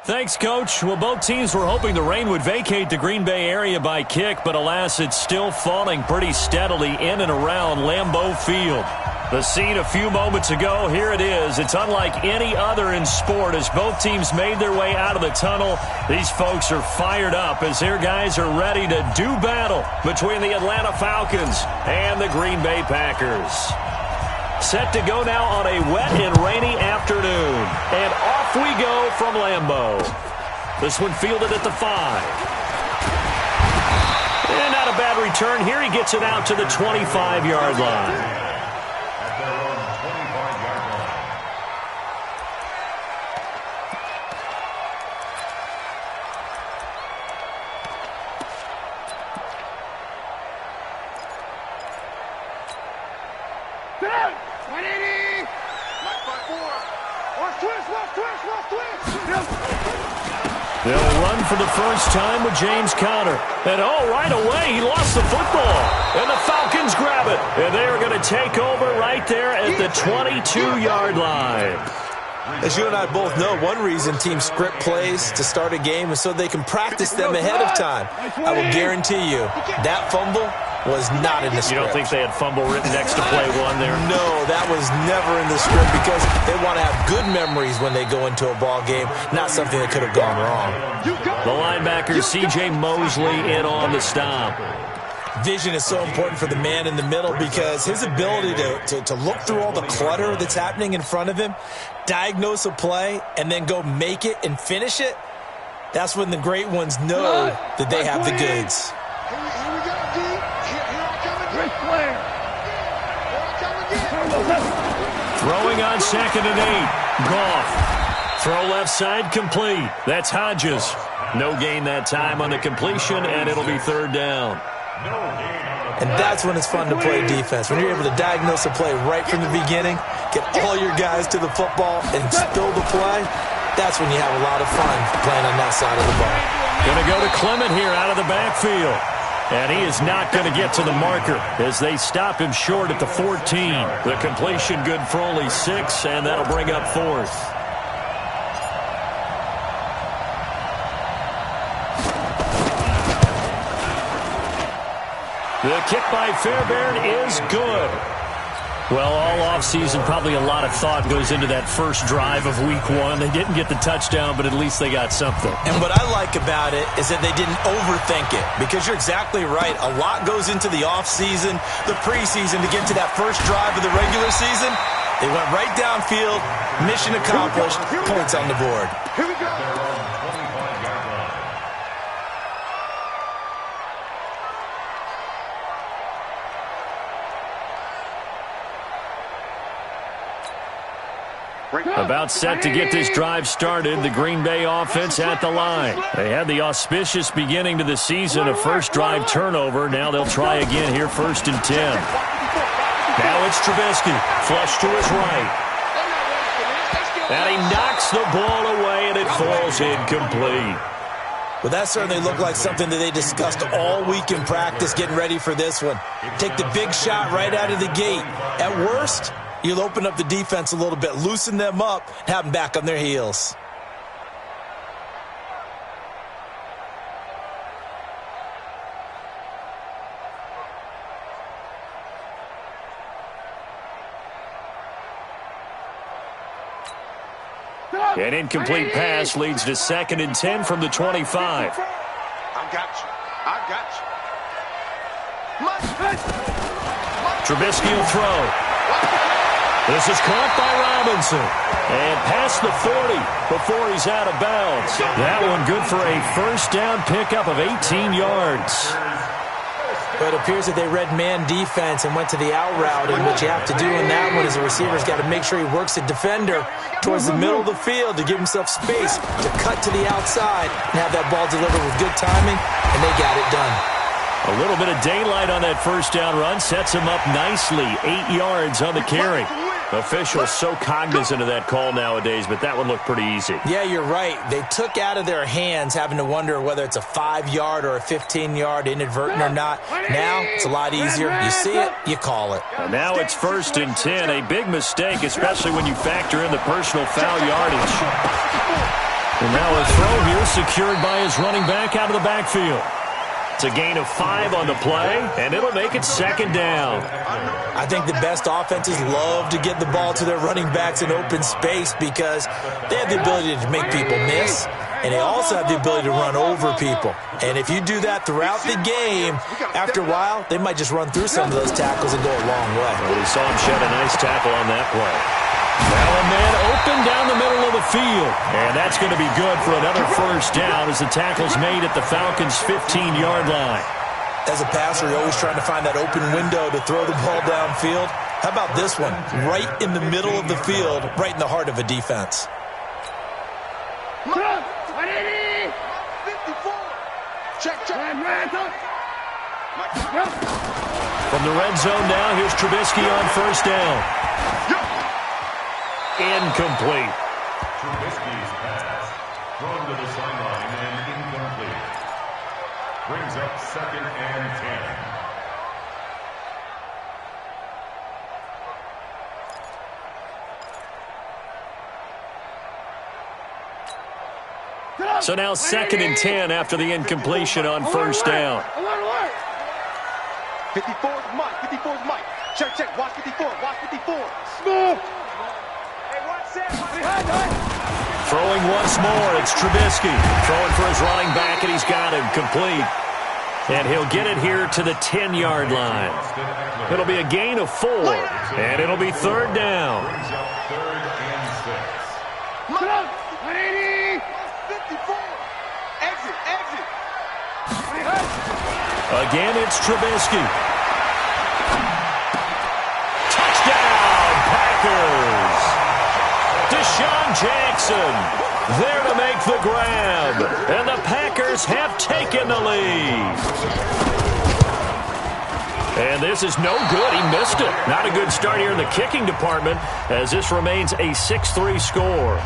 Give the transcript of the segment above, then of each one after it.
Thanks, Coach. Well, both teams were hoping the rain would vacate the Green Bay area by kick, but alas, it's still falling pretty steadily in and around Lambeau Field. The scene a few moments ago, here it is. It's unlike any other in sport as both teams made their way out of the tunnel. These folks are fired up as their guys are ready to do battle between the Atlanta Falcons and the Green Bay Packers. Set to go now on a wet and rainy afternoon. And off we go from Lambeau. This one fielded at the 5. And not a bad return here. He gets it out to the 25-yard line. They'll run for the first time with James Conner. And, right away, he lost the football. And the Falcons grab it. And they are going to take over right there at the 22-yard line. As you and I both know, one reason teams script plays to start a game is so they can practice them ahead of time. I will guarantee you that fumble was not in the script. You don't think they had fumble written next to play one there? No, that was never in the script because they want to have good memories when they go into a ball game, not something that could have gone wrong. The linebacker, C.J. Mosley, in on the stop. Vision is so important for the man in the middle because his ability to look through all the clutter that's happening in front of him, diagnose a play, and then go make it and finish it, that's when the great ones know that they have the goods. Here we go, D. Here I come again. Great player. Here I come again. Throwing on 2nd and 8. Goff. Throw left side complete. That's Hodges. No gain that time on the completion, and it'll be 3rd down. And that's when it's fun to play defense. When you're able to diagnose a play right from the beginning, get all your guys to the football, and spill the play, that's when you have a lot of fun playing on that side of the ball. Going to go to Clement here out of the backfield. And he is not going to get to the marker as they stop him short at the 14. The completion good for only 6, and that'll bring up 4th. The kick by Fairbairn is good. Well, all offseason, probably a lot of thought goes into that first drive of Week 1. They didn't get the touchdown, but at least they got something. And what I like about it is that they didn't overthink it, because you're exactly right. A lot goes into the offseason, the preseason, to get to that first drive of the regular season. They went right downfield, mission accomplished, points on the board. Here we go. About set to get this drive started, the Green Bay offense at the line. They had the auspicious beginning to the season, a first drive turnover. Now they'll try again here, 1st and 10. Now it's Trubisky, flush to his right. And he knocks the ball away, and it falls incomplete. Well, that certainly looked like something that they discussed all week in practice, getting ready for this one. Take the big shot right out of the gate. At worst, you'll open up the defense a little bit, loosen them up, and have them back on their heels. An incomplete pass leads to 2nd and 10 from the 25. I got you. Trubisky will throw. This is caught by Robinson. And past the 40 before he's out of bounds. That one good for a first down pickup of 18 yards. But it appears that they read man defense and went to the out route. And what you have to do in that one is the receiver's got to make sure he works the defender towards the middle of the field to give himself space to cut to the outside and have that ball delivered with good timing, and they got it done. A little bit of daylight on that first down run sets him up nicely. 8 yards on the carry. Officials so cognizant of that call nowadays, but that one looked pretty easy. Yeah, you're right. They took out of their hands having to wonder whether it's a 5-yard or a 15-yard inadvertent or not. Now it's a lot easier. You see it, you call it. And now it's 1st and 10. A big mistake, especially when you factor in the personal foul yardage. And now a throw here secured by his running back out of the backfield. It's a gain of 5 on the play, and it'll make it second down. I think the best offenses love to get the ball to their running backs in open space because they have the ability to make people miss, and they also have the ability to run over people. And if you do that throughout the game, after a while, they might just run through some of those tackles and go a long way. Well, we saw him shed a nice tackle on that play. Now a man open down the middle of the field. And that's going to be good for another first down as the tackle's made at the Falcons' 15-yard line. As a passer, you're always trying to find that open window to throw the ball downfield. How about this one? Right in the middle of the field, right in the heart of a defense. 54. Check. From the red zone now, here's Trubisky on first down. Incomplete. Trubisky's pass thrown to the sideline and incomplete. Brings up 2nd and 10. So now 2nd and 10 after the incompletion on first down. 54 is Mike. 54 is Mike. Check. Watch 54. Watch 54. Smooth. Throwing once more, it's Trubisky. Throwing for his running back, and he's got him complete. And he'll get it here to the 10-yard line. It'll be a gain of 4, and it'll be third down. Brings up 3rd and 6. 54. Exit. Again, it's Trubisky. Touchdown, Packers! Deshaun Jackson there to make the grab. And the Packers have taken the lead. And this is no good. He missed it. Not a good start here in the kicking department as this remains a 6-3 score.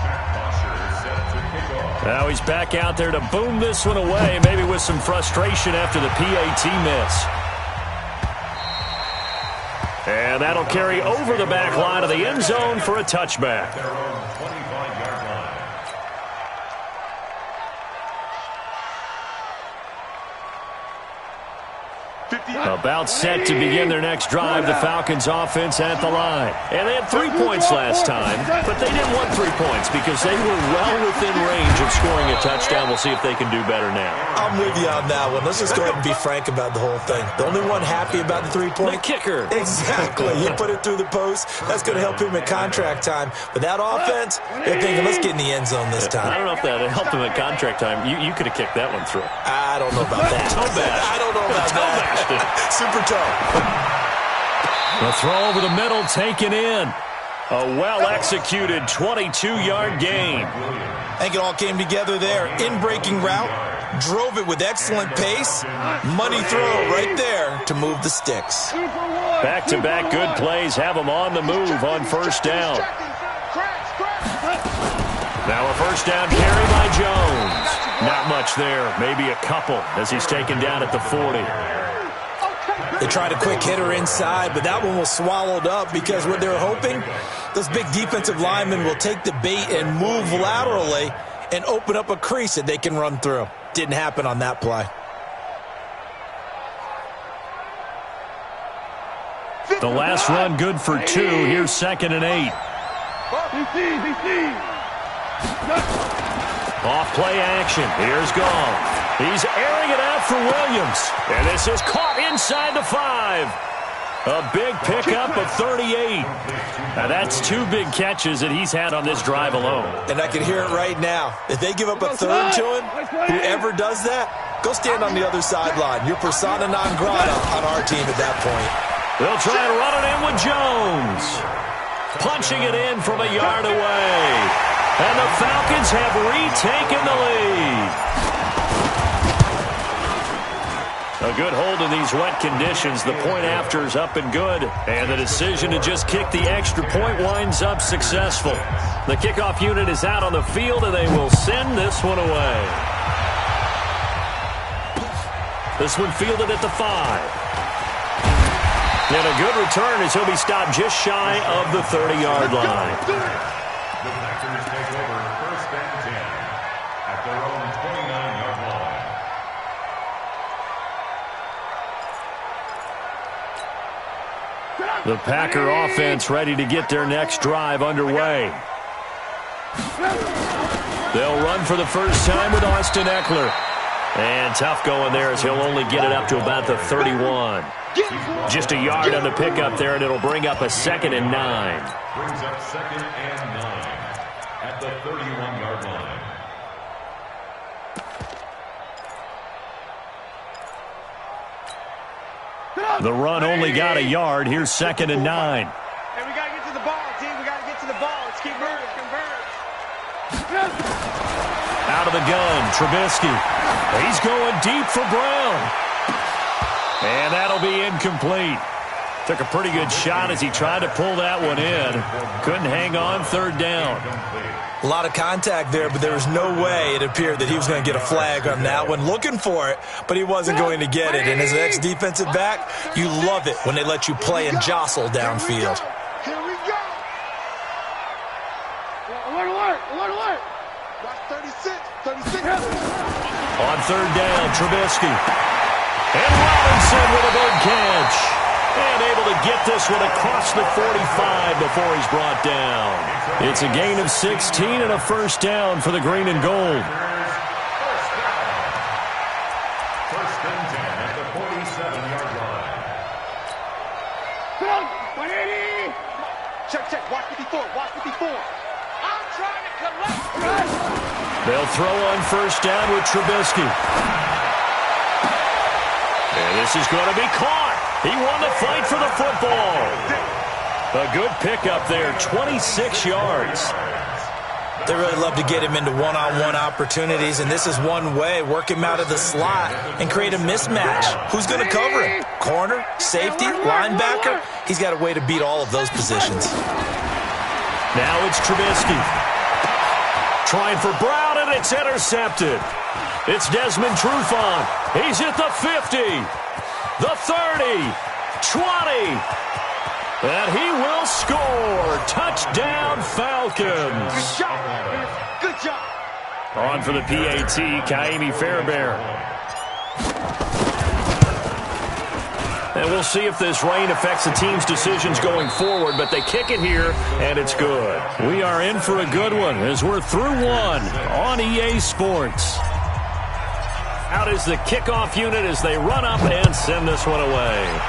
Now he's back out there to boom this one away, maybe with some frustration after the PAT miss. And that'll carry over the back line of the end zone for a touchback. About set to begin their next drive, the Falcons offense at the line. And they had 3 points last time, but they didn't want 3 points because they were well within range of scoring a touchdown. We'll see if they can do better now. I'm with you on that one. Let's just go ahead and be frank about the whole thing. The only one happy about the 3-point? The kicker. Exactly. He put it through the post. That's going to help him at contract time. But that offense, they're thinking, let's get in the end zone this time. I don't know if that helped him at contract time. You could have kicked that one through. I don't know about that. Toe bash. I don't know about that. Super toe. The throw over the middle taken in. A well-executed 22-yard gain. I think it all came together there. In-breaking route. Drove it with excellent pace. Money throw right there to move the sticks. Back-to-back good plays have him on the move on first down. Now a first down carry by Jones. Not much there. Maybe a couple as he's taken down at the 40. They tried a quick hitter inside, but that one was swallowed up because what they're hoping, those big defensive linemen will take the bait and move laterally and open up a crease that they can run through. Didn't happen on that play. The last run good for 2. Here's 2nd and 8. Off play action. Here's Goff. He's airing it out for Williams. And this is caught inside the 5. A big pickup of 38. Now that's 2 big catches that he's had on this drive alone. And I can hear it right now. If they give up a third to him, whoever does that, go stand on the other sideline. You're persona non grata on our team at that point. They'll try and run it in with Jones. Punching it in from a yard away. And the Falcons have retaken the lead. A good hold in these wet conditions. The point after is up and good. And the decision to just kick the extra point winds up successful. The kickoff unit is out on the field, and they will send this one away. This one fielded at the 5. And a good return as he'll be stopped just shy of the 30-yard line. The Packers take over 1st and 10. The Packer offense ready to get their next drive underway. They'll run for the first time with Austin Eckler. And tough going there as he'll only get it up to about the 31. Just a yard on the pickup there, and it'll bring up a 2nd and 9. Brings up 2nd and 9 at the 31-yard line. The run only got a yard. Here's 2nd and 9. Hey, we got to get to the ball, team. We got to get to the ball. Let's keep moving. Convert. Out of the gun, Trubisky. He's going deep for Brown. And that'll be incomplete. Took a pretty good shot as he tried to pull that one in. Couldn't hang on, 3rd down. A lot of contact there, but there was no way it appeared that he was going to get a flag on that one. Looking for it, but he wasn't going to get it. And as an ex-defensive back, you love it when they let you play and jostle downfield. Here we go. Alert, alert, alert, alert. Watch 36. On 3rd down, Trubisky. And Robinson with a big catch. And able to get this one across the 45 before he's brought down. It's a gain of 16 and a 1st down for the green and gold. 1st and 10 at the 47-yard line. Come on, 180. Check. Watch 54. I'm trying to collect. They'll throw on 1st down with Trubisky. And this is going to be caught. He won the fight for the football. A good pickup there, 26 yards. They really love to get him into one-on-one opportunities, and this is one way. Work him out of the slot and create a mismatch. Who's going to cover him? Corner, safety, linebacker? He's got a way to beat all of those positions. Now it's Trubisky. Trying for Brown, and it's intercepted. It's Desmond Trufant. He's at the 50, the 30, 20. And he will score. Touchdown, Falcons. Good job. Good job. On for the PAT, Kaimi Fairbairn. And we'll see if this rain affects the team's decisions going forward, but they kick it here, and it's good. We are in for a good one as we're through one on EA Sports. Out is the kickoff unit as they run up and send this one away.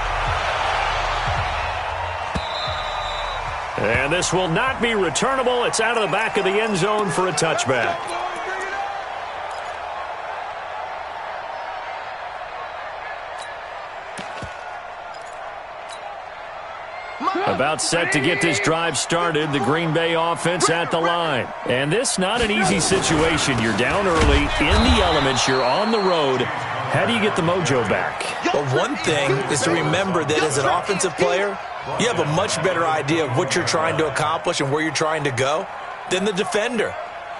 And this will not be returnable. It's out of the back of the end zone for a touchback. About set to get this drive started, the Green Bay offense at the line. And this not an easy situation. You're down early, in the elements, you're on the road. How do you get the mojo back? Well, one thing is to remember that as an offensive player, you have a much better idea of what you're trying to accomplish and where you're trying to go than the defender.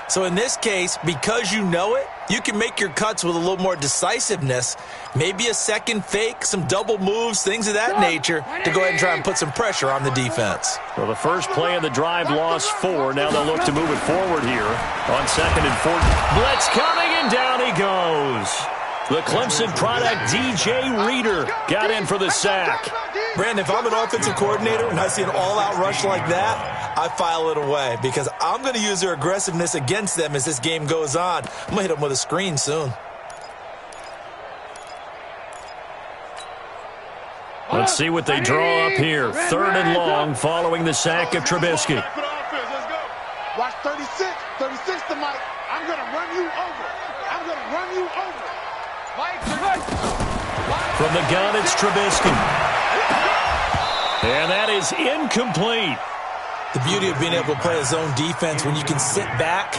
So in this case, because you know it, you can make your cuts with a little more decisiveness, maybe a second fake, some double moves, things of that nature, to go ahead and try and put some pressure on the defense. Well, the first play of the drive lost 4. Now they'll look to move it forward here on 2nd and 4. Blitz coming, and down he goes. The Clemson product, DJ Reader, got in for the sack. Brandon, if I'm an offensive coordinator and I see an all-out rush like that, I file it away because I'm going to use their aggressiveness against them as this game goes on. I'm going to hit them with a screen soon. Let's see what they draw up here. 3rd and long following the sack of Trubisky. Watch 36. 36 to Mike. I'm going to run you over. I'm going to run you over. From the gun, it's Trubisky. And that is incomplete. The beauty of being able to play a zone defense when you can sit back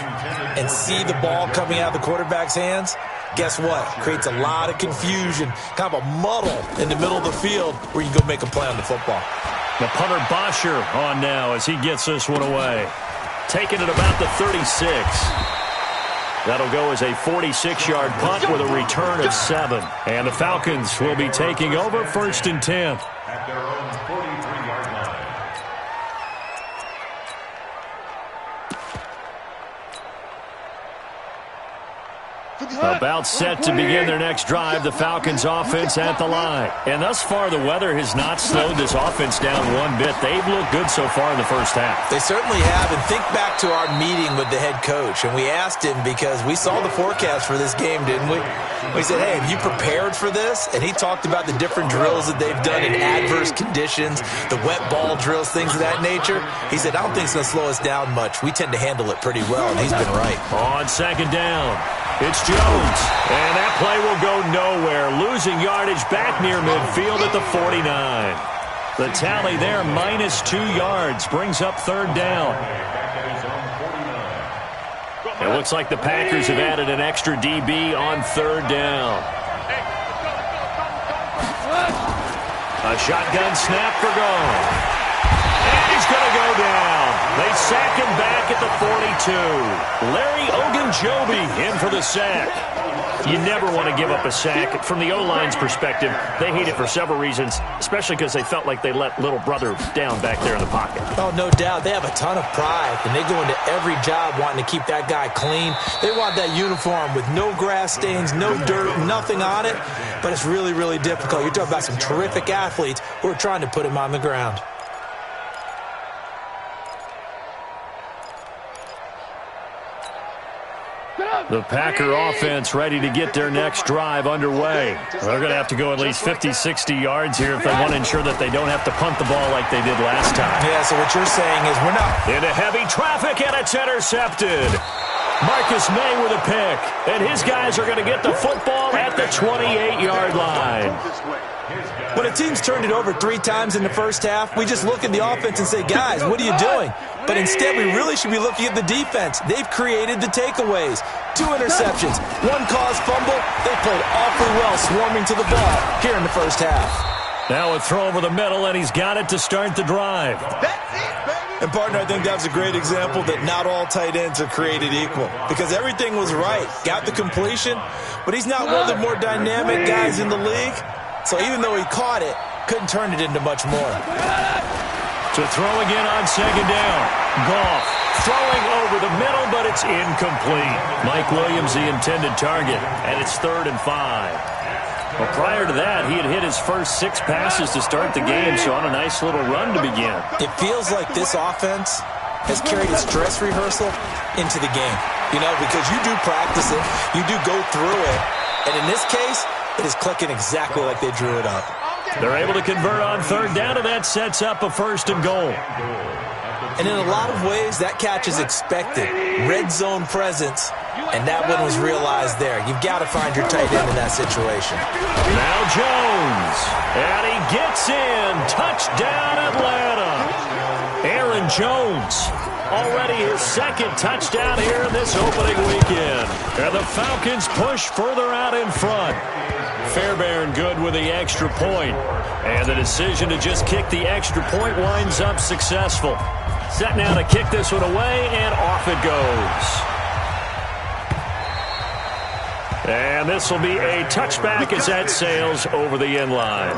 and see the ball coming out of the quarterback's hands, guess what? Creates a lot of confusion, kind of a muddle in the middle of the field where you can go make a play on the football. The punter Bosher on now as he gets this one away. Taking it about the 36. That'll go as a 46-yard punt with a return of 7. And the Falcons will be taking over 1st and 10. At their own 43-yard line. About set to begin their next drive, the Falcons offense at the line. And thus far, the weather has not slowed this offense down one bit. They've looked good so far in the first half. They certainly have. And think back to our meeting with the head coach. And we asked him because we saw the forecast for this game, didn't we? We said, hey, have you prepared for this? And he talked about the different drills that they've done in adverse conditions, the wet ball drills, things of that nature. He said, I don't think it's going to slow us down much. We tend to handle it pretty well, and he's been right. On second down, it's Jones. And that play will go nowhere. Losing yardage back near midfield at the 49. The tally there, -2 yards, brings up third down. It looks like the Packers have added an extra DB on third down. A shotgun snap for Gone. And he's going to go down. They sack him back at the 42. Larry Ogunjobi in for the sack. You never want to give up a sack. From the O-line's perspective, they hate it for several reasons, especially because they felt like they let little brother down back there in the pocket. Oh, no doubt. They have a ton of pride, and they go into every job wanting to keep that guy clean. They want that uniform with no grass stains, no dirt, nothing on it, but it's really, really difficult. You're talking about some terrific athletes who are trying to put him on the ground. The Packer offense ready to get their next drive underway. They're going to have to go at least 50, 60 yards here if they want to ensure that they don't have to punt the ball like they did last time. Yeah, so what you're saying is we're not... Into heavy traffic, and it's intercepted. Marcus May with a pick, and his guys are going to get the football at the 28-yard line. When a team's turned it over 3 times in the first half, we just look at the offense and say, guys, what are you doing? But instead, we really should be looking at the defense. They've created the takeaways. 2 interceptions, 1 caused fumble. They played awfully well swarming to the ball here in the first half. Now a throw over the middle, and he's got it to start the drive. And, partner, I think that was a great example that not all tight ends are created equal because everything was right. Got the completion, but he's not one of the more dynamic guys in the league. So even though he caught it, couldn't turn it into much more. To throw again on second down. Goff throwing over the middle, but it's incomplete. Mike Williams, the intended target, and it's 3rd and 5. Well, prior to that, he had hit his first 6 passes to start the game, so on a nice little run to begin. It feels like this offense has carried its dress rehearsal into the game. You know, because you do practice it, you do go through it, and in this case, it is clicking exactly like they drew it up. They're able to convert on third down, and that sets up a 1st and goal. And in a lot of ways, that catch is expected. Red zone presence, and that one was realized there. You've got to find your tight end in that situation. Now Jones, and he gets in. Touchdown, Atlanta. Aaron Jones, already his 2nd touchdown here in this opening weekend. And the Falcons push further out in front. Fairbairn good with the extra point. And the decision to just kick the extra point winds up successful. Set now to kick this one away, and off it goes. And this will be a touchback as that sails over the end line.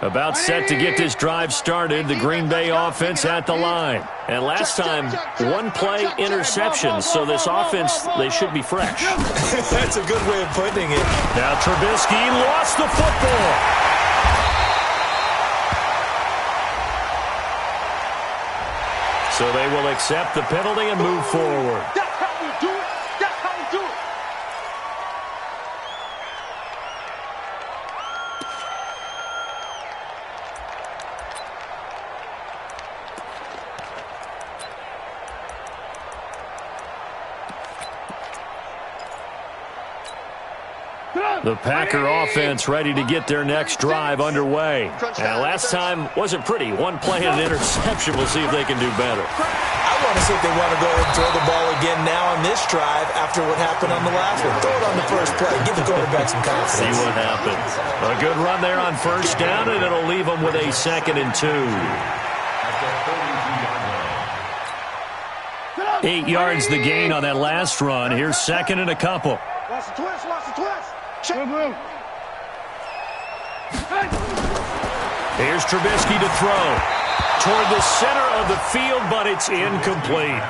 About set to get this drive started, the Green Bay offense at the line. And last time, 1 play interception, so this offense, they should be fresh. That's a good way of putting it. Now Trubisky lost the football. So they will accept the penalty and move forward. That's how we do it. That's how we do it. The Packer offense ready to get their next drive underway. And last time wasn't pretty. 1 play and an interception. We'll see if they can do better. I want to see if they want to go and throw the ball again now on this drive after what happened on the last one. Throw it on the first play. Give the quarterback some confidence. See what happens. A good run there on 1st down, and it'll leave them with a 2nd and 2. 8 yards the gain on that last run. Here's 2nd and a couple. Watch the twist. Watch the twist. Check. Here's Trubisky to throw. Toward the center of the field, but it's incomplete.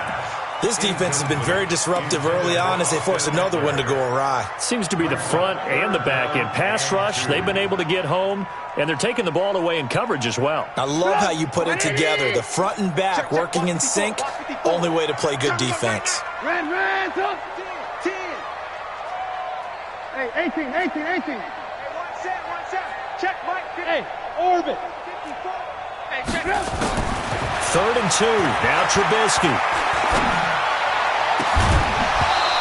This defense has been very disruptive early on as they force another one to go awry. Seems to be the front and the back in pass rush. They've been able to get home, and they're taking the ball away in coverage as well. I love how you put it together. The front and back working in sync. Only way to play good defense. Ran, 10. Hey, 18. Hey, one set. Check, Mike. Hey, orbit. Hey, check. 3rd and 2. Now Trubisky.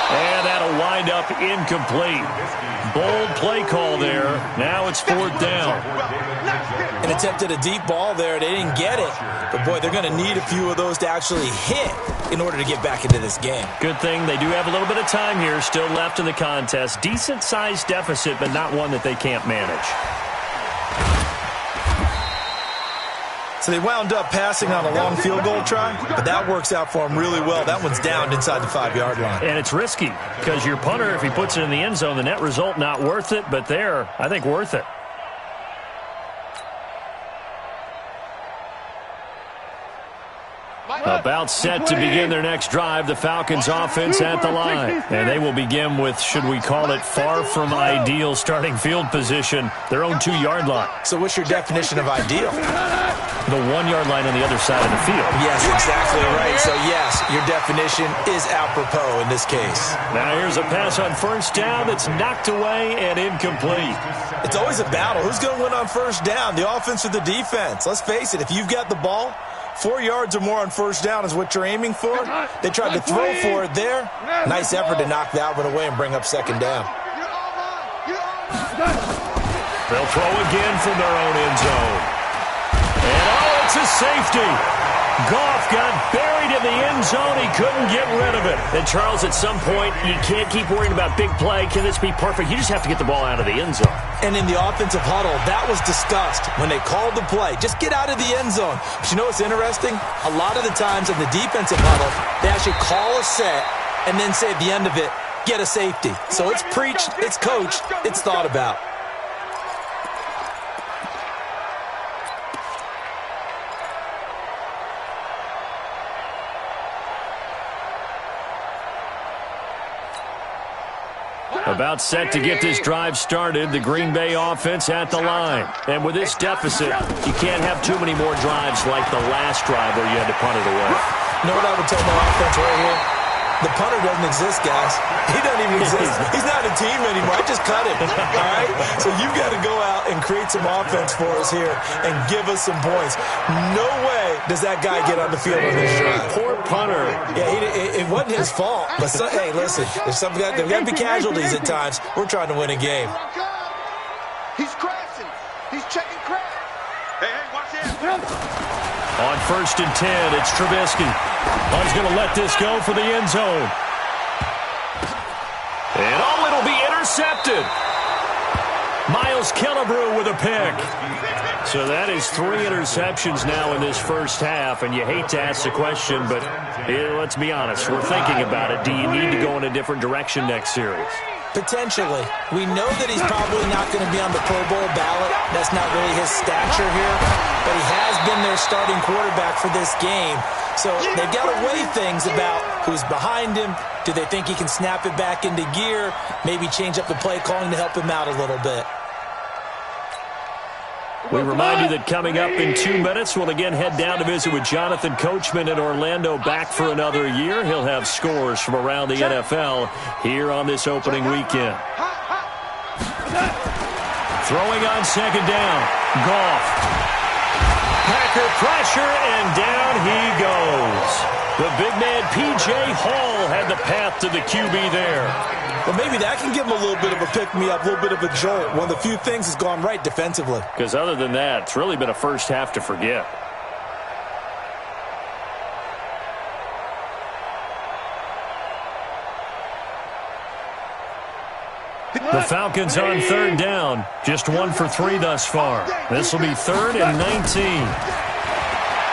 And that'll wind up incomplete. Bold play call there. Now it's 4th down. An attempt at a deep ball there. They didn't get it. But, boy, they're going to need a few of those to actually hit in order to get back into this game. Good thing they do have a little bit of time here still left in the contest. Decent-sized deficit, but not one that they can't manage. So they wound up passing on a long field goal try, but that works out for them really well. That one's down inside the 5-yard line. And it's risky because your punter, if he puts it in the end zone, the net result not worth it, but there, I think worth it. About set to begin their next drive, the Falcons offense at the line. And they will begin with, should we call it, far from ideal starting field position, their own 2-yard line. So what's your definition of ideal? The 1-yard line on the other side of the field. Yes, exactly right. So, yes, your definition is apropos in this case. Now here's a pass on 1st down that's knocked away and incomplete. It's always a battle. Who's going to win on 1st down, the offense or the defense? Let's face it, if you've got the ball, 4 yards or more on 1st down is what you're aiming for. They tried to throw for it there. Nice effort to knock that one away and bring up 2nd down. They'll throw again from their own end zone. And it's a safety. Goff got buried in the end zone. He couldn't get rid of it. And, Charles, at some point, you can't keep worrying about big play. Can this be perfect? You just have to get the ball out of the end zone. And in the offensive huddle, that was discussed when they called the play. Just get out of the end zone. But you know what's interesting? A lot of the times in the defensive huddle, they actually call a set and then say at the end of it, get a safety. So it's preached, it's coached, it's thought about. About set to get this drive started, the Green Bay offense at the line. And with this deficit, you can't have too many more drives like the last drive where you had to punt it away. You know what I would tell my offense right here? The punter doesn't exist, guys. He doesn't even exist. He's not a team anymore. I just cut him, all right? So you've got to go out and create some offense for us here and give us some points. No way does that guy get on the field on this drive. Poor punter. Yeah, it wasn't his fault. But, hey, listen, there's got to be casualties at times. We're trying to win a game. He's crashing. He's checking crash. Hey, watch it. On 1st and 10, it's Trubisky. He's going to let this go for the end zone. And it'll be intercepted. Miles Killebrew with a pick. So that is 3 interceptions now in this first half, and you hate to ask the question, but let's be honest. We're thinking about it. Do you need to go in a different direction next series? Potentially. We know that he's probably not going to be on the Pro Bowl ballot. That's not really his stature here. But he has been their starting quarterback for this game. So they've got to weigh things about who's behind him. Do they think he can snap it back into gear? Maybe change up the play calling to help him out a little bit. We remind you that coming up in 2 minutes, we'll again head down to visit with Jonathan Coachman in Orlando, back for another year. He'll have scores from around the NFL here on this opening weekend. Throwing on 2nd down, Goff. Packer pressure, and down he goes. The big man, P.J. Hall, had the path to the QB there. Well, maybe that can give him a little bit of a pick-me-up, a little bit of a jolt. One of the few things has gone right defensively. Because other than that, it's really been a first half to forget. The Falcons on 3rd down. Just 1 for 3 thus far. This will be 3rd and 19.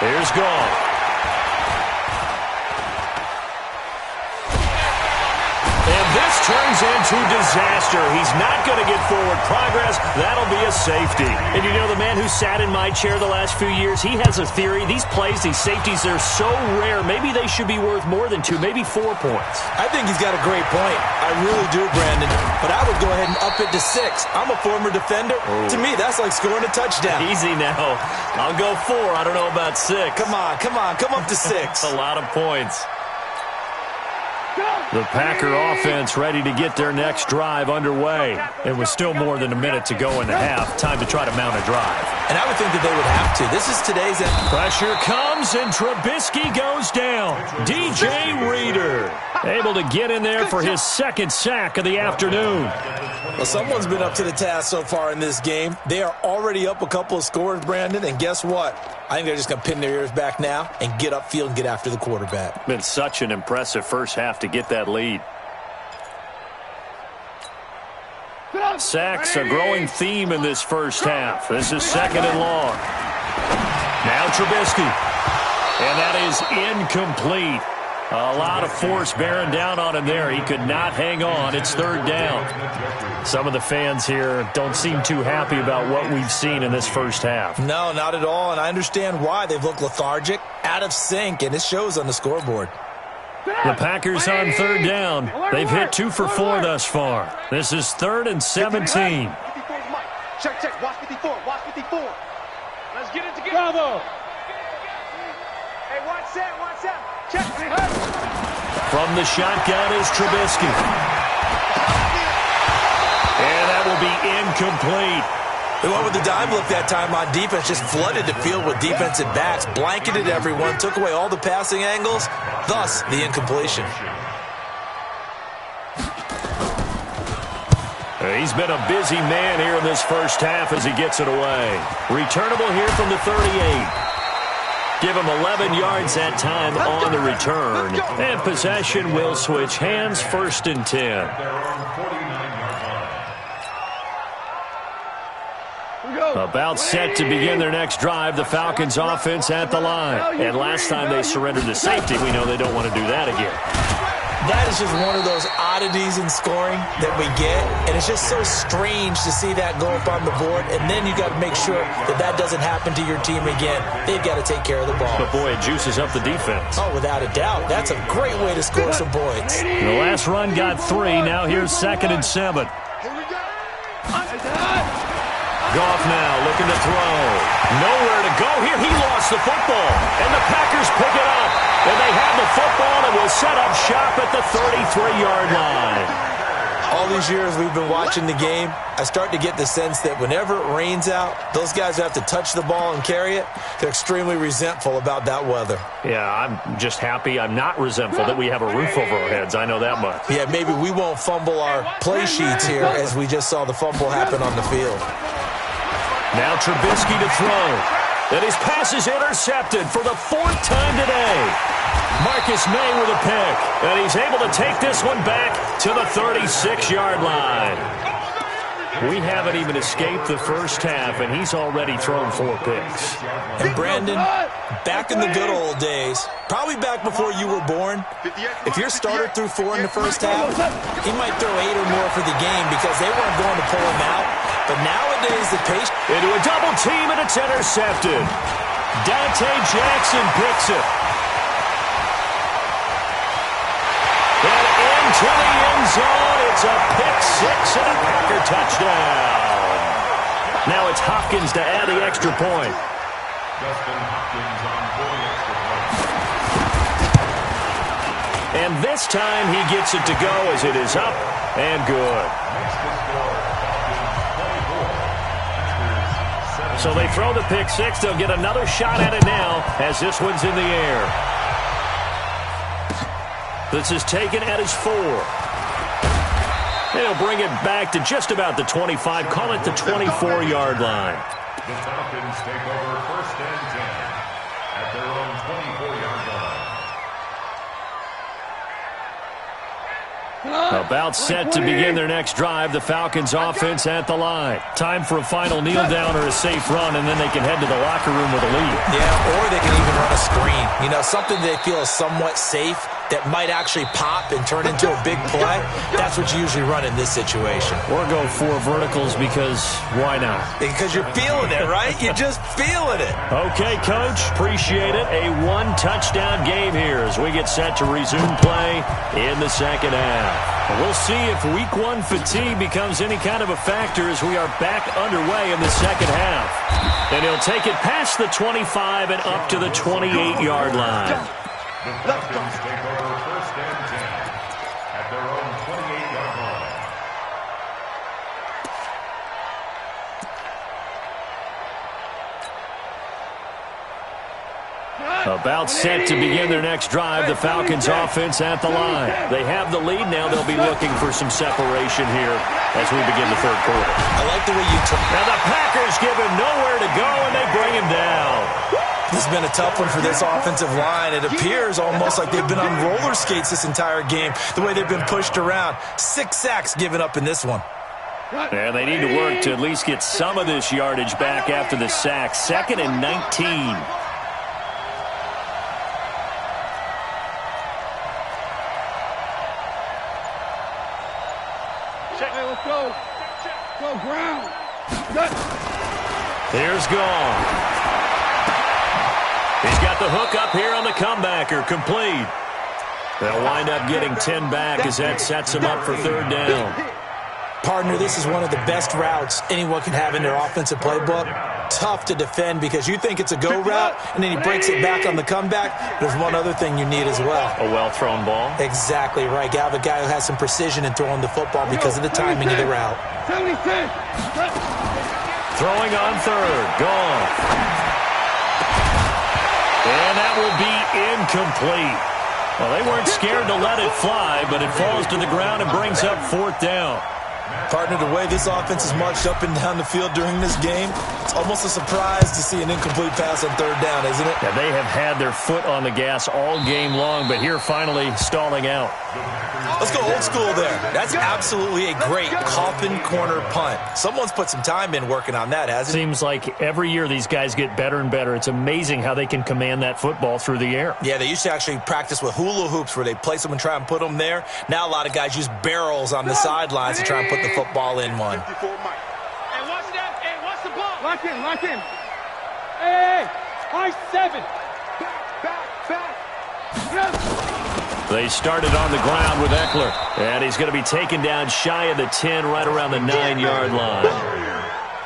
Here's Goff. And this turns into disaster. He's not going to get forward progress. That'll be a safety. And you know, the man who sat in my chair the last few years, he has a theory. These plays, these safeties, they're so rare. Maybe they should be worth more than 2, maybe 4 points. I think he's got a great point. I really do, Brandon. But I would go ahead and up it to 6. I'm a former defender. Ooh. To me, that's like scoring a touchdown. Easy now. I'll go 4. I don't know about 6. Come on. Come up to 6. A lot of points. The Packer offense ready to get their next drive underway. It was still more than a minute to go in the half. Time to try to mount a drive. And I would think that they would have to. This is today's end. Pressure comes, and Trubisky goes down. DJ Reader able to get in there for his second sack of the afternoon. Well, someone's been up to the task so far in this game. They are already up a couple of scores, Brandon, and guess what? I think they're just going to pin their ears back now and get upfield and get after the quarterback. Been such an impressive first half to get that lead. Sacks, a growing theme in this first half. This is 2nd and long. Now Trubisky. And that is incomplete. A lot of force bearing down on him there. He could not hang on. It's 3rd down. Some of the fans here don't seem too happy about what we've seen in this first half. No, not at all, and I understand why. They've looked lethargic, out of sync, and it shows on the scoreboard. The Packers on 3rd down. They've hit 2 for 4 thus far. This is 3rd and 17. Check. Watch 54. Let's get it together. Bravo. Hey, watch set. Check. From the shotgun is Trubisky. And that will be incomplete. They went with the dime look that time on defense, just flooded the field with defensive backs, blanketed everyone, took away all the passing angles, thus the incompletion. He's been a busy man here in this first half as he gets it away. Returnable here from the 38. Give him 11 yards that time on the return. And possession will switch hands, 1st and 10. About set to begin their next drive, the Falcons offense at the line. And last time they surrendered to safety, we know they don't want to do that again. That is just one of those oddities in scoring that we get, and it's just so strange to see that go up on the board, and then you got to make sure that that doesn't happen to your team again. They've got to take care of the ball. But boy, it juices up the defense. Oh, without a doubt. That's a great way to score some points. The last run got 3. Now here's 2nd and 7. Goff now looking to throw. Nowhere to go here. He lost the football, and the Packers pick it up. And they have the football and will set up shop at the 33-yard line. All these years we've been watching the game, I start to get the sense that whenever it rains out, those guys who have to touch the ball and carry it, they're extremely resentful about that weather. Yeah, I'm just happy I'm not resentful that we have a roof over our heads. I know that much. Yeah, maybe we won't fumble our play sheets here as we just saw the fumble happen on the field. Now Trubisky to throw. And his pass is intercepted for the 4th time today. Marcus May with a pick. And he's able to take this one back to the 36-yard line. We haven't even escaped the first half, and he's already thrown 4 picks. And Brandon, back in the good old days, probably back before you were born, if your starter threw 4 in the first half, he might throw 8 or more for the game because they weren't going to pull him out. But nowadays, the pace... Into a double team, and it's intercepted. Dante Jackson picks it. And into the end zone, it's a pick 6 and a Packer touchdown. Now it's Hopkins to add the extra point. Justin Hopkins on for the extra point. And this time he gets it to go as it is up and good. So they throw the pick 6. They'll get another shot at it now as this one's in the air. This is taken at his 4. They'll bring it back to just about the 25. Call it the 24-yard line. The Falcons take over 1st and 10 at their own 24-yard line. About set to begin their next drive. The Falcons offense at the line. Time for a final kneel down or a safe run, and then they can head to the locker room with a lead. Yeah, or they can even run a screen. You know, something they feel is somewhat safe. that might actually pop and turn into a big play, that's what you usually run in this situation. Or go 4 verticals because why not? Because you're feeling it, right? You're just feeling it. Okay, Coach. Appreciate it. A 1-touchdown game here as we get set to resume play in the second half. We'll see if Week 1 fatigue becomes any kind of a factor as we are back underway in the second half. And he'll take it past the 25 and up to the 28-yard line. The Falcons take over first and 10 at their own 28-yard line. About set to begin their next drive, the Falcons offense at the line. They have the lead now. They'll be looking for some separation here as we begin the third quarter. I like the way you took it. Now the Packers give him nowhere to go, and they bring him down. This has been a tough one for this offensive line. It appears almost like they've been on roller skates this entire game, the way they've been pushed around. 6 sacks given up in this one. And they need to work to at least get some of this yardage back after the sack. 2nd and 19. Hey, let's go. Go ground. Here's Gone. He's got the hook up here on the comebacker, complete. They'll wind up getting 10 back as that sets him up for third down. Partner, this is one of the best routes anyone can have in their offensive playbook. Tough to defend because you think it's a go route, and then he breaks it back on the comeback. There's one other thing you need as well. A well-thrown ball. Exactly right. You have a guy who has some precision in throwing the football because of the timing of the route. 76. Throwing on third. Gone. And that will be incomplete. Well, they weren't scared to let it fly, but it falls to the ground and brings up fourth down. Partner, the way this offense has marched up and down the field during this game, it's almost a surprise to see an incomplete pass on third down, isn't it? Yeah, they have had their foot on the gas all game long, but here finally stalling out. Let's go old school there. That's absolutely a great coffin corner punt. Someone's put some time in working on that, hasn't it? Seems like every year these guys get better and better. It's amazing how they can command that football through the air. Yeah, they used to actually practice with hula hoops where they place them and try and put them there. Now a lot of guys use barrels on the sidelines to try and put the football in one. Hey, watch that. Hey, watch the ball. Lock in, lock in. Hey, high 7. Back. Yes. They started on the ground with Eckler, and he's going to be taken down shy of the 10, right around the 9-yard line.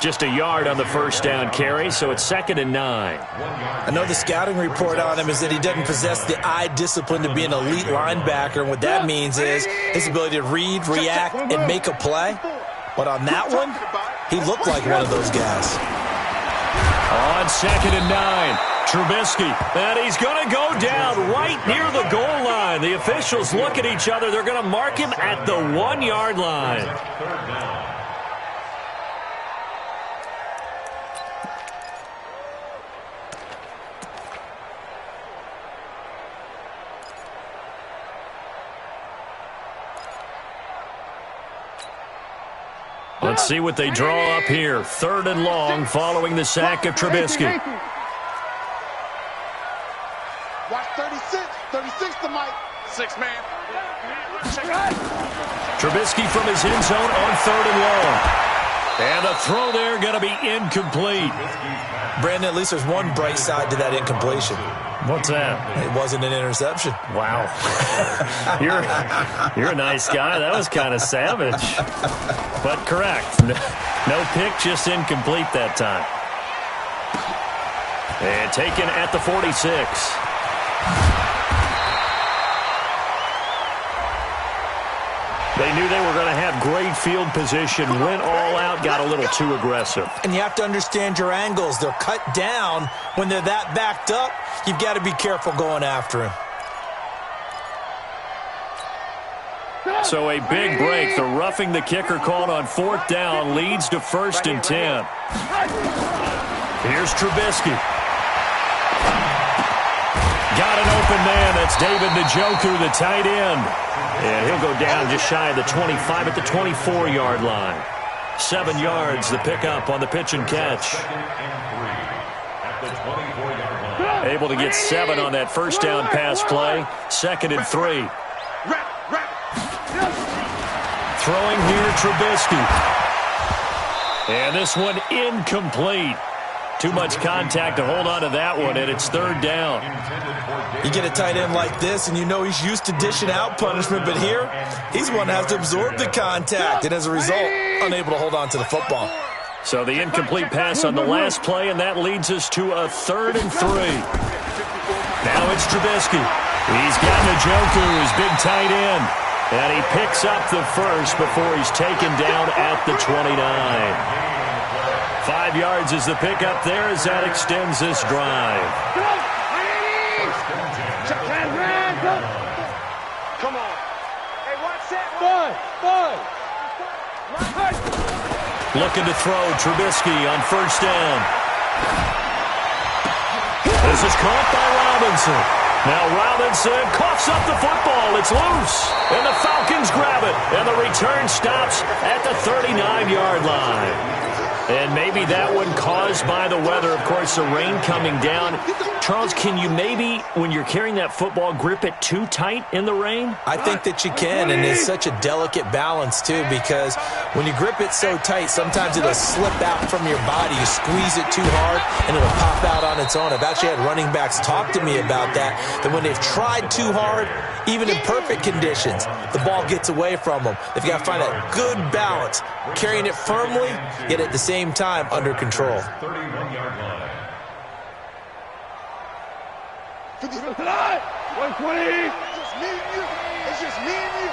Just a yard on the first down carry, so it's 2nd and 9. I know the scouting report on him is that he doesn't possess the eye discipline to be an elite linebacker, and what that means is his ability to read, react, and make a play. But on that one, he looked like one of those guys. On 2nd and 9, Trubisky, and he's going to go down right near the goal line. The officials look at each other. They're going to mark him at the 1-yard line. Let's see what they draw up here. 3rd and long following the sack of Trubisky. Watch 36. 36 to Mike. 6-man. Trubisky from his end zone on 3rd and long. And the throw there going to be incomplete. Brandon, at least there's one bright side to that incompletion. What's that? It wasn't an interception. Wow. You're a nice guy. That was kind of savage. But correct. No pick, just incomplete that time. And taken at the 46. They knew they were going to have great field position, went all out, got a little too aggressive. And you have to understand your angles. They're cut down. When they're that backed up, you've got to be careful going after him. So a big break. The roughing the kicker called on 4th down leads to 1st and 10. Here's Trubisky. Got an open man. That's David Njoku, the tight end. And he'll go down just shy of the 25 at the 24-yard line. 7 yards, the pickup on the pitch and catch. Able to get 7 on that first down pass play. 2nd and 3. Throwing here, Trubisky. And this one incomplete. Too much contact to hold on to that one, and it's 3rd down. You get a tight end like this, and you know he's used to dishing out punishment, but here, he's one that has to absorb the contact, and as a result, unable to hold on to the football. So the incomplete pass on the last play, and that leads us to a 3rd and 3. Now it's Trubisky. He's got Njoku, his big tight end, and he picks up the first before he's taken down at the 29. 5 yards is the pickup there as that extends this drive. Come on. Hey, watch that. Bud. Looking to throw, Trubisky on 1st down. This is caught by Robinson. Now Robinson coughs up the football. It's loose. And the Falcons grab it. And the return stops at the 39-yard line. And maybe that one caused by the weather. Of course, the rain coming down. Charles, can you maybe, when you're carrying that football, grip it too tight in the rain? I think that you can, and it's such a delicate balance, too, because when you grip it so tight, sometimes it'll slip out from your body. You squeeze it too hard, and it'll pop out on its own. I've actually had running backs talk to me about that when they've tried too hard, even in perfect conditions, the ball gets away from them. They've got to find that good balance, carrying it firmly, yet at the same time under control. 31-yard line. 120. Just me and you. It's just me and you.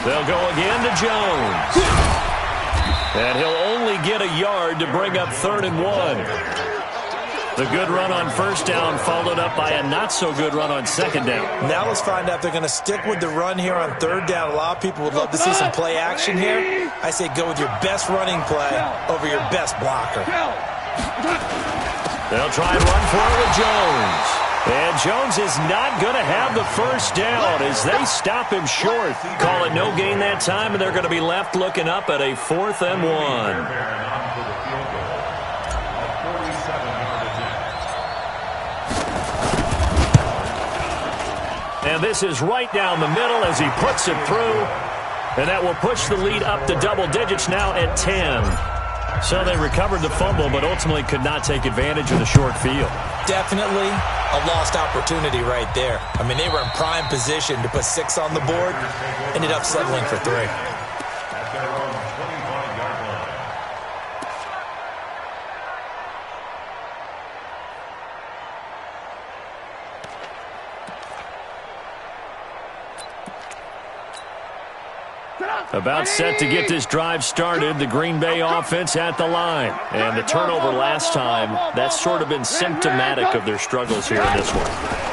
They'll go again to Jones. And he'll only get a yard to bring up 3rd and 1. The good run on 1st down followed up by a not-so-good run on 2nd down. Now let's find out if they're going to stick with the run here on 3rd down. A lot of people would love to see some play action here. I say go with your best running play over your best blocker. They'll try and run for it with Jones. And Jones is not going to have the 1st down as they stop him short. Call it no gain that time, and they're going to be left looking up at a 4th and 1. And this is right down the middle as he puts it through. And that will push the lead up to double digits now at 10. So they recovered the fumble, but ultimately could not take advantage of the short field. Definitely a lost opportunity right there. I mean, they were in prime position to put 6 on the board. Ended up settling for 3. About set to get this drive started, the Green Bay offense at the line. And the turnover last time, that's sort of been symptomatic of their struggles here in this one.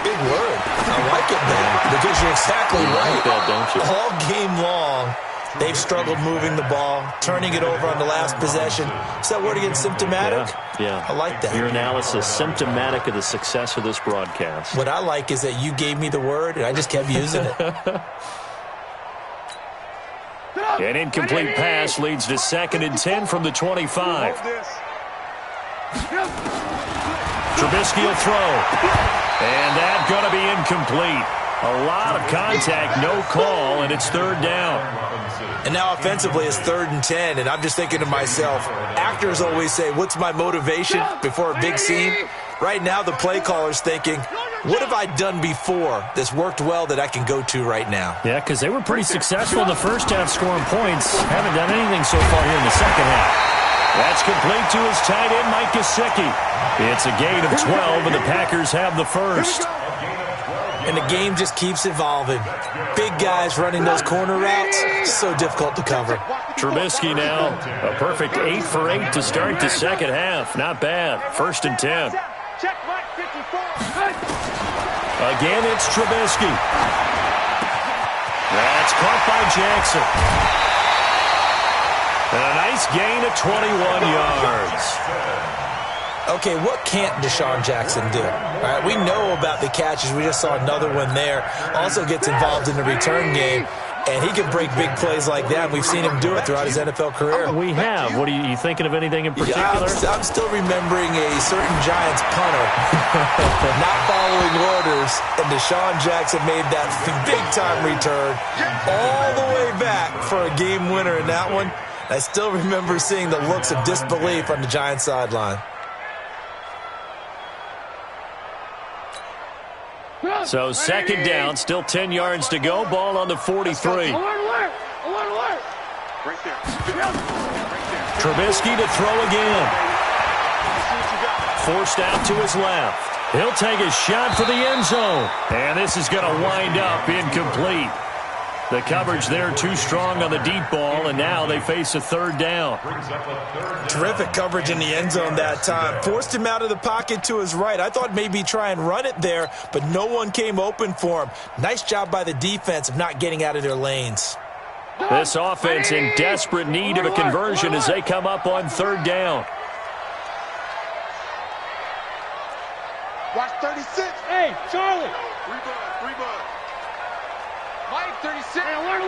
Big word. I like it, man, because you're exactly right. Like that, don't you? All game long, they've struggled moving the ball, turning it over on the last possession. Is that word again, symptomatic? Yeah. I like that. Your analysis, symptomatic of the success of this broadcast. What I like is that you gave me the word, and I just kept using it. An incomplete pass leads to 2nd and 10 from the 25. Trubisky will throw. And that's going to be incomplete. A lot of contact, no call, and it's 3rd down. And now offensively it's 3rd and 10, and I'm just thinking to myself, actors always say, what's my motivation before a big scene? Right now the play caller's thinking, what have I done before that's worked well that I can go to right now? Yeah, because they were pretty successful in the first half scoring points. Haven't done anything so far here in the second half. That's complete to his tight end, Mike Gesicki. It's a gain of 12, and the Packers have the first. And the game just keeps evolving. Big guys running those corner routes, so difficult to cover. Trubisky now, a perfect 8 for 8 to start the second half. Not bad. 1st and 10. Again, it's Trubisky. That's caught by Jackson. And a nice gain of 21 yards. Okay, what can't Deshaun Jackson do? All right, we know about the catches. We just saw another one there. Also gets involved in the return game. And he can break big plays like that. We've seen him do it throughout his NFL career. We have. What are you thinking of anything in particular? Yeah, I'm still remembering a certain Giants punter not following orders, and Deshaun Jackson made that big-time return all the way back for a game winner in that one. I still remember seeing the looks of disbelief on the Giants sideline. So second down, still 10 yards to go. Ball on the 43. Alert! Right there. Trubisky to throw again. Forced out to his left. He'll take a shot for the end zone. And this is going to wind up incomplete. The coverage there too strong on the deep ball, and now they face a third down. Terrific coverage in the end zone that time. Forced him out of the pocket to his right. I thought maybe try and run it there, but no one came open for him. Nice job by the defense of not getting out of their lanes. This offense in desperate need of a conversion as they come up on third down. Watch 36. Hey, Charlie. Rebound. Mike, 36. Hey, alert.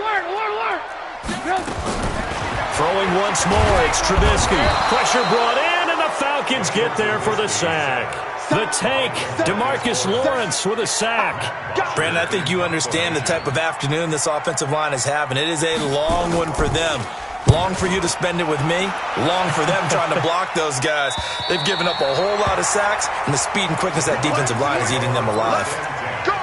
Throwing once more, it's Trubisky. Pressure brought in, and the Falcons get there for the sack. The tank, DeMarcus Lawrence with a sack. Brandon, I think you understand the type of afternoon this offensive line is having. It is a long one for them. Long for you to spend it with me. Long for them trying to block those guys. They've given up a whole lot of sacks, and the speed and quickness of that defensive line is eating them alive.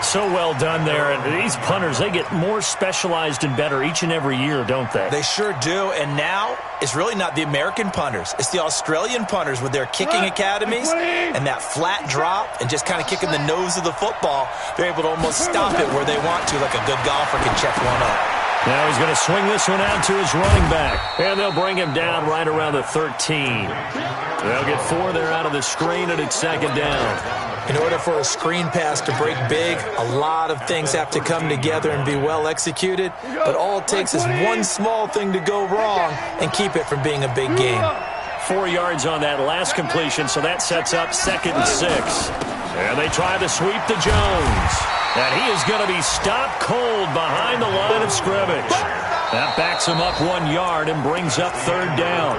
So well done there. And these punters, they get more specialized and better each and every year, don't they? They sure do. And now it's really not the American punters. It's the Australian punters with their kicking academies and that flat drop and just kind of kicking the nose of the football. They're able to almost stop it where they want to, like a good golfer can check one up. Now he's going to swing this one out to his running back. And they'll bring him down right around the 13. They'll get 4 there out of the screen, and it's second down. In order for a screen pass to break big, a lot of things have to come together and be well executed. But all it takes is one small thing to go wrong and keep it from being a big game. 4 yards on that last completion, so that sets up 2nd and 6. And they try to sweep to Jones. And he is going to be stopped cold behind the line of scrimmage. That backs him up 1 yard and brings up third down.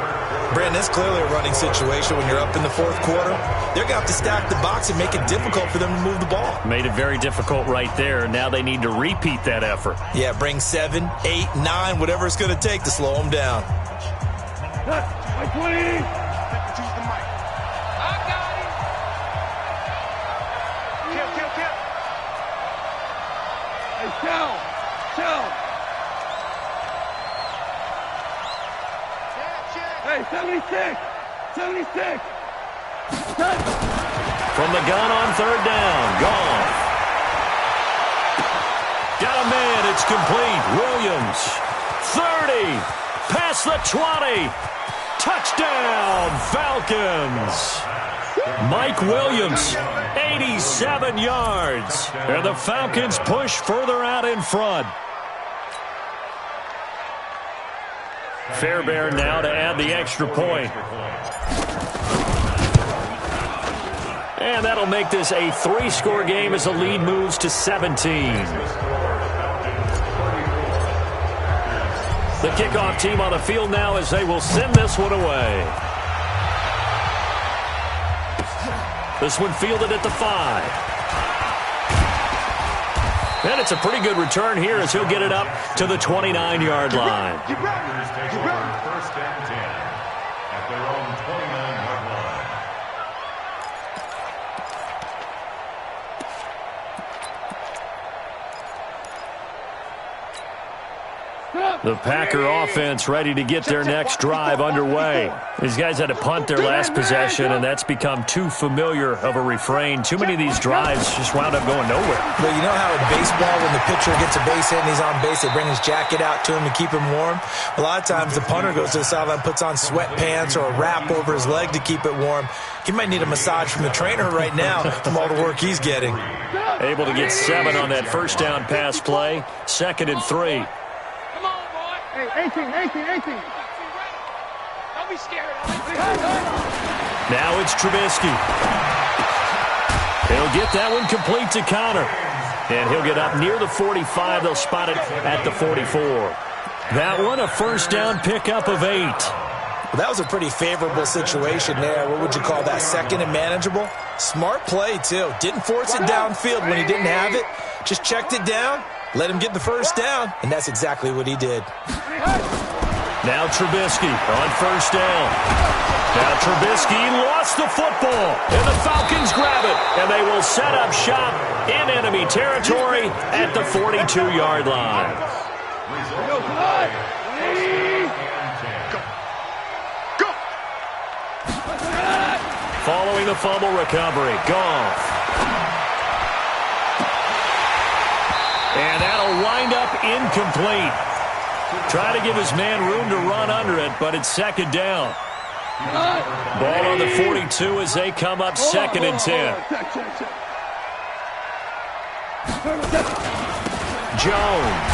Brandon, it's clearly a running situation when you're up in the fourth quarter. They're going to have to stack the box and make it difficult for them to move the ball. Made it very difficult right there. Now they need to repeat that effort. Yeah, bring 7, 8, 9, whatever it's going to take to slow them down. Mike 20. Choose the mic. I got it. Kill. Hey, chill. Hey, 76. From the gun on third down. Gone. Got a man. It's complete. Williams. 30. Past the 20. Touchdown, Falcons. Mike Williams, 87 yards. And the Falcons push further out in front. Fairbairn now to add the extra point. And that'll make this a 3-score game as the lead moves to 17. The kickoff team on the field now as they will send this one away. This one fielded at the 5. And it's a pretty good return here as he'll get it up to the 29-yard line. First and 10 at their own 29-yard line. The Packer offense ready to get their next drive underway. These guys had to punt their last possession, and that's become too familiar of a refrain. Too many of these drives just wound up going nowhere. But you know how in baseball, when the pitcher gets a base hit and he's on base, they bring his jacket out to him to keep him warm? A lot of times the punter goes to the sideline, puts on sweatpants or a wrap over his leg to keep it warm. He might need a massage from the trainer right now from all the work he's getting. Able to get 7 on that first down pass play. 2nd and 3. Hey, 18. Don't be scared. Now it's Trubisky. He'll get that one complete to Connor. And he'll get up near the 45. They'll spot it at the 44. That one, a first down pickup of 8. Well, that was a pretty favorable situation there. What would you call that? Second and manageable? Smart play, too. Didn't force it downfield when he didn't have it. Just checked it down, let him get the first down, and that's exactly what he did. Now Trubisky on first down. Now Trubisky lost the football, and the Falcons grab it, and they will set up shop in enemy territory at the 42-yard line. Following the fumble recovery, Goff. And that'll wind up incomplete. Try to give his man room to run under it, but it's second down. Ball on the 42 as they come up second and 10. Jones.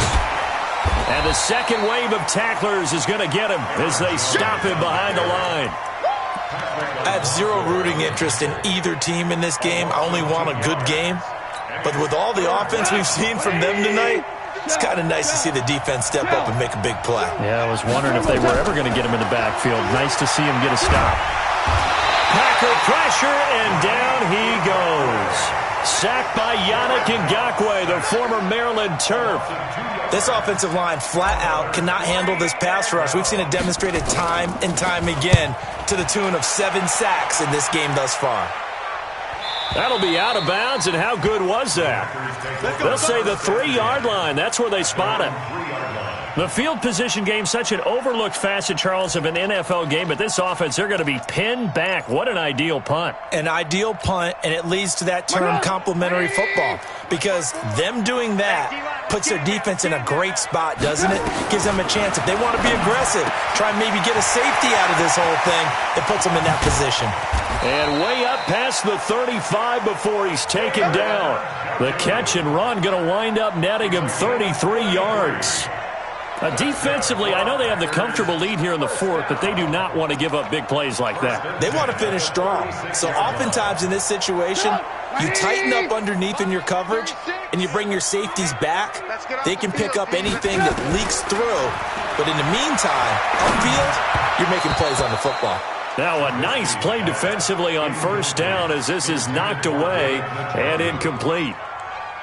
And the second wave of tacklers is going to get him as they stop him behind the line. I have zero rooting interest in either team in this game. I only want a good game. But with all the offense we've seen from them tonight, it's kind of nice to see the defense step up and make a big play. Yeah, I was wondering if they were ever going to get him in the backfield. Nice to see him get a stop. Packer pressure, and down he goes. Sacked by Yannick Ngakoue, the former Maryland Terp. This offensive line flat out cannot handle this pass rush. We've seen it demonstrated time and time again to the tune of 7 sacks in this game thus far. That'll be out of bounds, and how good was that? They'll say the 3-yard line. That's where they spot it. The field position game, such an overlooked facet, Charles, of an NFL game, but this offense, they're going to be pinned back. What an ideal punt. An ideal punt, and it leads to that term complementary football, because them doing that puts their defense in a great spot, doesn't it? Gives them a chance. If they want to be aggressive, try and maybe get a safety out of this whole thing, it puts them in that position. And way up past the 35 before he's taken down. The catch and run going to wind up netting him 33 yards. Defensively, I know they have the comfortable lead here in the fourth, but they do not want to give up big plays like that. They want to finish strong. So oftentimes in this situation, you tighten up underneath in your coverage, and you bring your safeties back. They can pick up anything that leaks through. But in the meantime, upfield, you're making plays on the football. Now a nice play defensively on first down as this is knocked away and incomplete.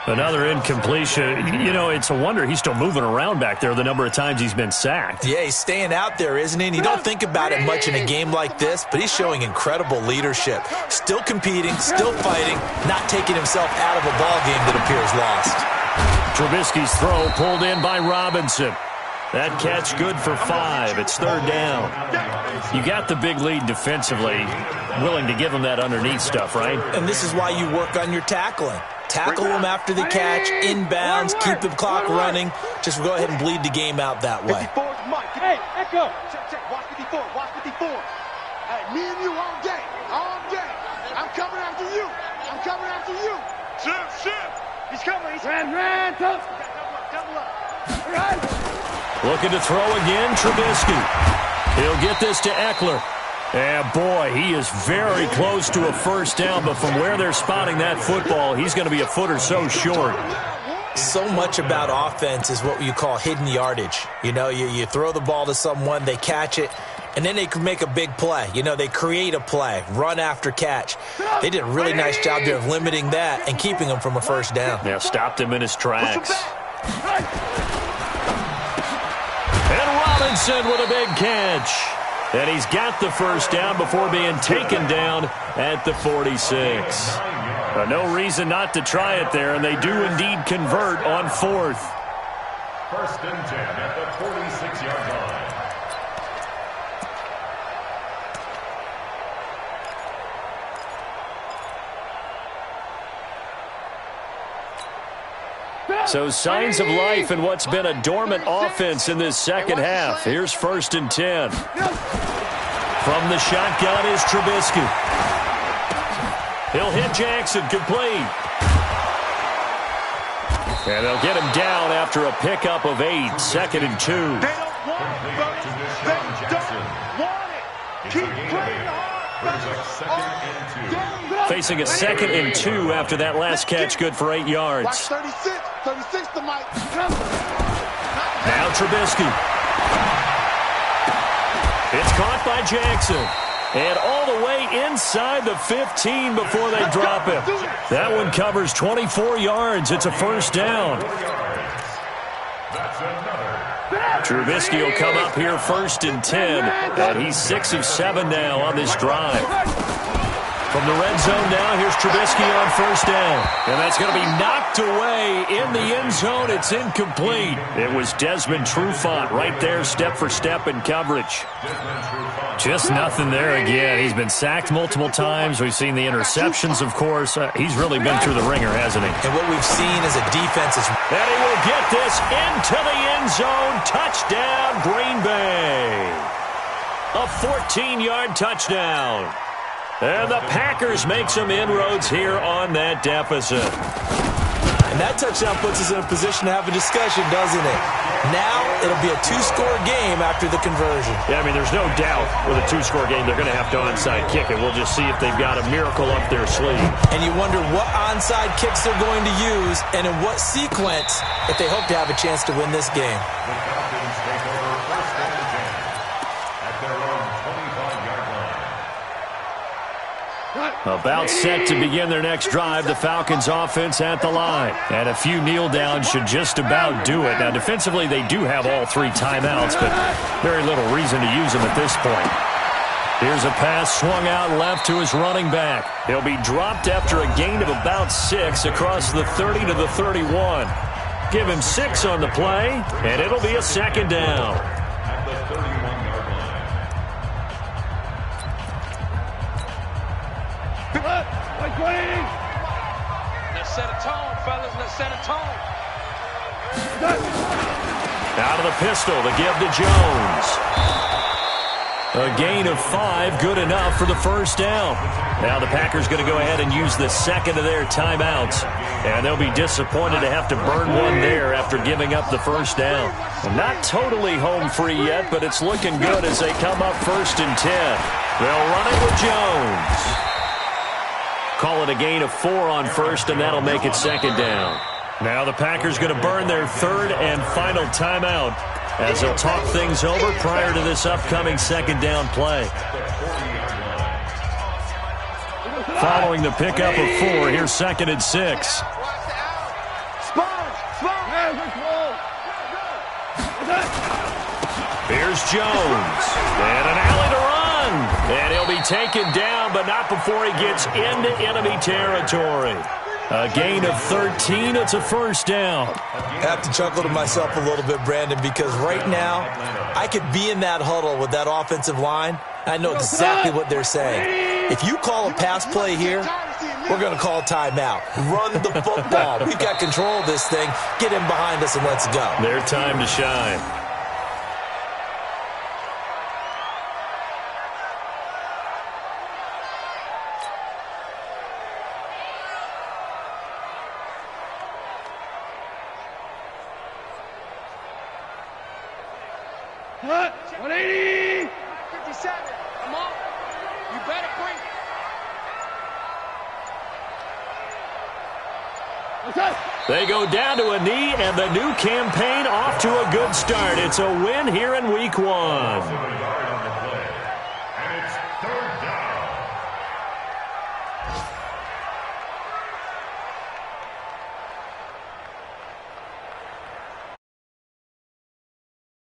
Another incompletion. You know, it's a wonder he's still moving around back there the number of times he's been sacked. Yeah, he's staying out there, isn't he? And you don't think about it much in a game like this, but he's showing incredible leadership. Still competing, still fighting, not taking himself out of a ball game that appears lost. Trubisky's throw pulled in by Robinson. That catch good for 5. It's third down. You got the big lead defensively. Willing to give him that underneath stuff, right? And this is why you work on your tackling. Tackle them after the catch, inbounds, keep the clock running. Just go ahead and bleed the game out that way. Hey, Echo. Check. Watch 54. Watch 54. Hey, me and you all day. All day. I'm coming after you. I'm coming after you. Shit. He's coming. Ran, tough. Double up. Run. Looking to throw again, Trubisky. He'll get this to Eckler. And, boy, he is very close to a first down, but from where they're spotting that football, he's going to be a foot or so short. So much about offense is what you call hidden yardage. You know, you throw the ball to someone, they catch it, and then they can make a big play. You know, they create a play, run after catch. They did a really nice job there of limiting that and keeping him from a first down. Yeah, stopped him in his tracks. And Robinson with a big catch. And he's got the first down before being taken down at the 46. No reason not to try it there, and they do indeed convert on fourth. First and 10 at the 46-yard line. So signs of life in what's been a dormant offense in this second half. Here's first and 10. From the shotgun is Trubisky. He'll hit Jackson, complete. And they'll get him down after a pickup of 8, second and 2. They don't want it, buddy. They don't want it. Keep playing hard. Brings up 2nd and 2. Facing a 2nd and 2 after that last catch, good for 8 yards. Watch 36 to Mike. Now Trubisky. It's caught by Jackson. And all the way inside the 15 before they drop him. That one covers 24 yards. It's a first down. That's another. Trubisky will come up here 1st and 10. And he's 6 of 7 now on this drive. From the red zone now, here's Trubisky on 1st down. And that's going to be knocked away in the end zone. It's incomplete. It was Desmond Trufant right there, step for step in coverage. Just nothing there again. He's been sacked multiple times. We've seen the interceptions, of course. He's really been through the ringer, hasn't he? And what we've seen is a defense is... And he will get this into the end zone. Touchdown, Green Bay. A 14-yard touchdown. And the Packers make some inroads here on that deficit. And that touchdown puts us in a position to have a discussion, doesn't it? Now it'll be a 2-score game after the conversion. Yeah, I mean, there's no doubt with a 2-score game they're going to have to onside kick it. We'll just see if they've got a miracle up their sleeve. And you wonder what onside kicks they're going to use and in what sequence if they hope to have a chance to win this game. The Falcons take over 1st and 10 at their own 25-yard line. About set to begin their next drive, the Falcons offense at the line. And a few kneel downs should just about do it. Now, defensively, they do have all 3 timeouts, but very little reason to use them at this point. Here's a pass swung out left to his running back. He'll be dropped after a gain of about 6 across the 30 to the 31. Give him 6 on the play, and it'll be a 2nd down. At the 31-yard line. Let's set a tone, fellas. Let's set a tone. Out of the pistol to give to Jones. A gain of 5, good enough for the first down. Now the Packers going to go ahead and use the 2nd of their timeouts. And they'll be disappointed to have to burn one there after giving up the first down. Not totally home free yet, but it's looking good as they come up 1st and 10. They'll run it with Jones. Call it a gain of 4 on 1st, and that'll make it 2nd down. Now the Packers going to burn their 3rd and final timeout as they'll talk things over prior to this upcoming 2nd down play. Following the pickup of 4, here's 2nd and 6. Here's Jones. And an alley to run. And he'll be taken down, but not before he gets into enemy territory. A gain of 13. It's a first down. I have to chuckle to myself a little bit, Brandon, because right now I could be in that huddle with that offensive line. I know exactly what they're saying. If you call a pass play here, we're going to call timeout. Run the football. We've got control of this thing. Get in behind us and let's go. Their time to shine. Cut. 180. 57. Come on. You better bring it. They go down to a knee, and the new campaign off to a good start. It's a win here in Week 1.